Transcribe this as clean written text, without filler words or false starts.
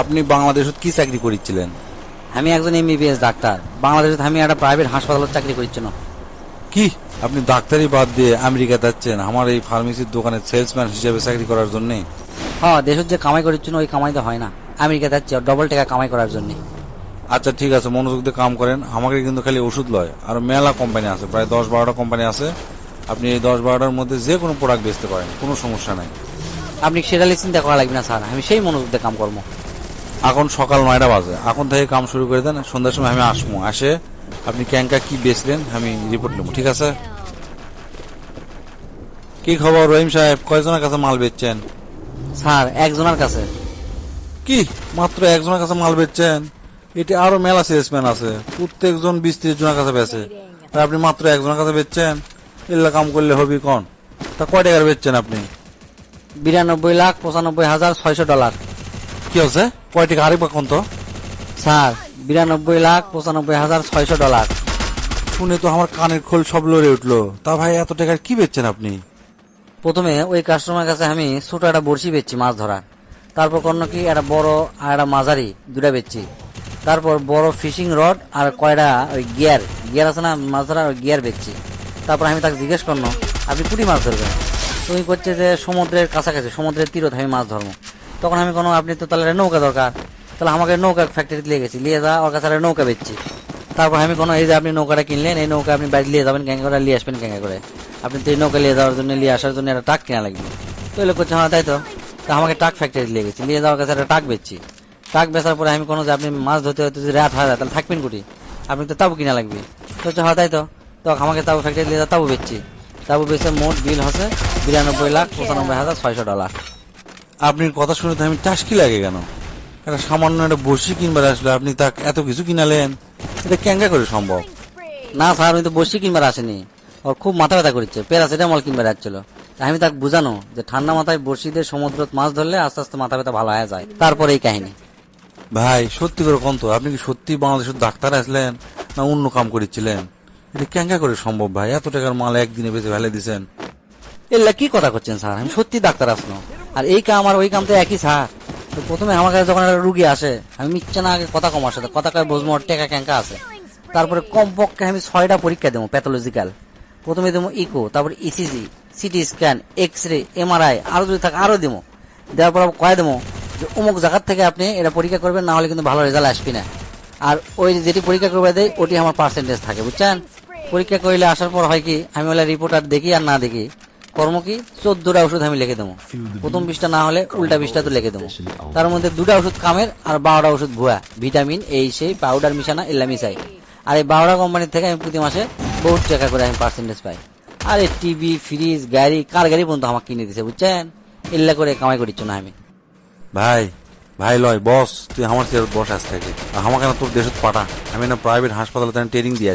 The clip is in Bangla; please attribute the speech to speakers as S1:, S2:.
S1: আপনি বাংলাদেশত কি চাকরি করিছিলেন?
S2: আমি একজন এমবিবিএস ডাক্তার। বাংলাদেশে আমি একটা প্রাইভেট হাসপাতালত চাকরি করছি না।
S1: কি আপনি ডাক্তারি বাদ দিয়ে আমেরিকা যাচ্ছেন আমার এই ফার্মেসির দোকানে সেলসম্যান হিসেবে চাকরি করার জন্য?
S2: হ্যাঁ, দেশের যে কামাই করছি না ওই কামাই তো হয় না, আমেরিকা যাচ্ছি ডবল টাকা কামাই করার জন্য।
S1: আচ্ছা ঠিক আছে, মনোযোগ দিয়ে কাম করেন। আমাকে কিন্তু খালি ওষুধ লয়, আর মেলা কোম্পানি আছে, প্রায় 10-12টা কোম্পানি আছে। আপনি এই 10-12টার মধ্যে যে কোনো প্রোডাক্ট বেচতে পারেন, কোনো সমস্যা নাই।
S2: আপনি সেটা চিন্তা করা লাগবে না স্যার, আমি সেই মনোযোগ দিয়ে কাম করবো।
S1: এখন সকাল 9টা বাজে, এখন থেকে কাম শুরু করে দেন। সন্ধ্যার সময় আমি আসবো, আসে আপনি ক্যাঙ্কা কি বেচলেন আমি রিপোর্ট নেবো, ঠিক আছে? কি খবর রহিম সাহেব, কয়জনের কাছে মাল বেচছেন?
S2: স্যার একজনের কাছে।
S1: কি মাত্র একজনের কাছে মাল বেচছেন? এটি আরো মেলা সেলসম্যান আছে, প্রত্যেকজন 20-30 জনের কাছে বেচে, আর আপনি মাত্র একজনের কাছে বেচছেন? এগুলা কাম করলে হবি কোন? তা কয় টাকার বেচছেন আপনি?
S2: $92,95,600।
S1: কি হচ্ছে কয় টাকা আরেকবার কোন তো?
S2: স্যার $92,95,600।
S1: শুনে তো আমার কানের খোল সব লড়ে উঠলো। তা ভাই এত টাকার কি বেচছেন আপনি?
S2: প্রথমে ওই কাস্টমার কাছে আমি ছোট একটা বড়শি বেচছি মাছ ধরার, তারপর কোনো কি একটা বড় আর একটা মাঝারি দুটা বেচছি, তারপর বড় ফিশিং রড আর কয়টা ওই গিয়ার গিয়ার আছে না মাছ ধরার, ওই গিয়ার বেচছি। তারপর আমি তাকে জিজ্ঞেস করলো আপনি কুটি মাছ ধরবেন? তুমি করছে যে সমুদ্রের কাছাকাছি, সমুদ্রের তীরত আমি মাছ ধরবো। তখন আমি কোনো আপনি তো তাহলে নৌকা দরকার, তাহলে আমাকে নৌকা ফ্যাক্টরিতে নিয়ে গেছি, নিয়ে যা ওর কাছে একটা নৌকা বেচছি। তারপর আমি কোনো এই যে আপনি নৌকাটা কিনলেন, এই নৌকা আপনি বাড়ি নিয়ে যাবেন ক্যাঙ্গা করে, নিয়ে আসবেন ক্যাঙ্গা করে। আপনি তো এই নৌকা নিয়ে যাওয়ার জন্য, নিয়ে আসার জন্য একটা ট্রাক কেনা লাগবে। তো এই লোক করছে হ্যাঁ তাই তো। তা আমাকে ট্রাক ফ্যাক্টরি নিয়ে গেছি, নিয়ে যাওয়ার কাছে একটা ট্রাক বেচছি। ট্রাক বেচার পরে আমি কোনো যে আপনি মাছ ধরতে হয়তো যদি রাত হয় তাহলে থাকবেন কুটি, আপনি তো তাবু কিনা লাগবে। তো হচ্ছে হ্যাঁ তাই তো। তো আমাকে তাবু ফ্যাক্টরি নিয়ে তাবু বেচছি। তাবু বেচে মোট বিল হচ্ছে $92,95,600।
S1: আপনার কথা শুনে তো আমি টাসকি লাগে কেন? একটা সামান্য একটা বসি কিনবার আসলে আপনি তা এত কিছু কিনালেন, এটা ক্যাঙ্গা করে সম্ভব?
S2: না স্যার, আমি তো বসি কিনবার আসেনি, ওর খুব মাথা ব্যথা করছে, প্যারাসিটামল কিনবার আসছিল। আমি তাকে বুঝানো যে ঠান্ডা মাথায় বসিদের সমুদ্র মাছ ধরলে আস্তে আস্তে মাথা ব্যথা ভালো হয়ে যায়, তারপরে এই কাহিনী।
S1: ভাই সত্যি করে কোন তো, আপনি কি সত্যি বাংলাদেশের ডাক্তার আসলেন না অন্য কাম করেছিলেন? এটা ক্যাঙ্গা করে সম্ভব ভাই? এত টাকার মাল একদিনে বেঁচে ফেলে দিচ্ছেন।
S2: এল্লা কি কথা করছেন স্যার, আমি সত্যি ডাক্তার আসলো, আর এই কাম আর ওই কাম তো একই স্যার। তো প্রথমে আমার কাছে যখন একটা রুগী আসে আমি মিথ্যা না আগে কথা কমার সাথে কথা কয়ে বুঝবো ওর টেকা ক্যাঙ্কা আছে। তারপরে কমপক্ষে আমি 6টা পরীক্ষা দেবো প্যাথোলজিক্যাল। প্রথমে দেবো ইকো, তারপরে ECG, CT scan, X ray, MRI, আরো যদি থাকে আরো দেবো। দেওয়ার পর কয়ে দেবো যে অমুক জায়গার থেকে আপনি এটা পরীক্ষা করবেন, না হলে কিন্তু ভালো রেজাল্ট আসবি না। আর ওই যেটি পরীক্ষা করবে দেয় ওটি আমার পার্সেন্টেজ থাকে, বুঝছেন? পরীক্ষা করলে আসার পর হয় কি আমি বলে রিপোর্ট আর দেখি আর না দেখি কর্ম কি 14টা ওষুধ আমি লিখে দেবো। প্রথম 20টা না হলে উল্টা 20টা তো লিখে দেবো। তার মধ্যে 2টা ওষুধ কামের আর 12টা ওষুধ ভুয়া, ভিটামিন এই সেই পাউডার মিশানা এল্লা মিশাই। আর এই 12টা কোম্পানির থেকে আমি প্রতি মাসে বহুত টাকা করে আমি পার্সেন্টেজ পাই। আর এই টিভি, ফ্রিজ, গাড়ি, কার গাড়ি পর্যন্ত আমাকে কিনে দিছে, বুঝছেন? এল্লা করে কামাই করিচ্ছ না আমি।
S1: ভাই ভাই লয় বস, তুই আমার চেয়ার বস আজ থেকে, আমাকে না তোর দেশত পাঠা, আমি না প্রাইভেট হাসপাতালে ট্রেনিং দিয়ে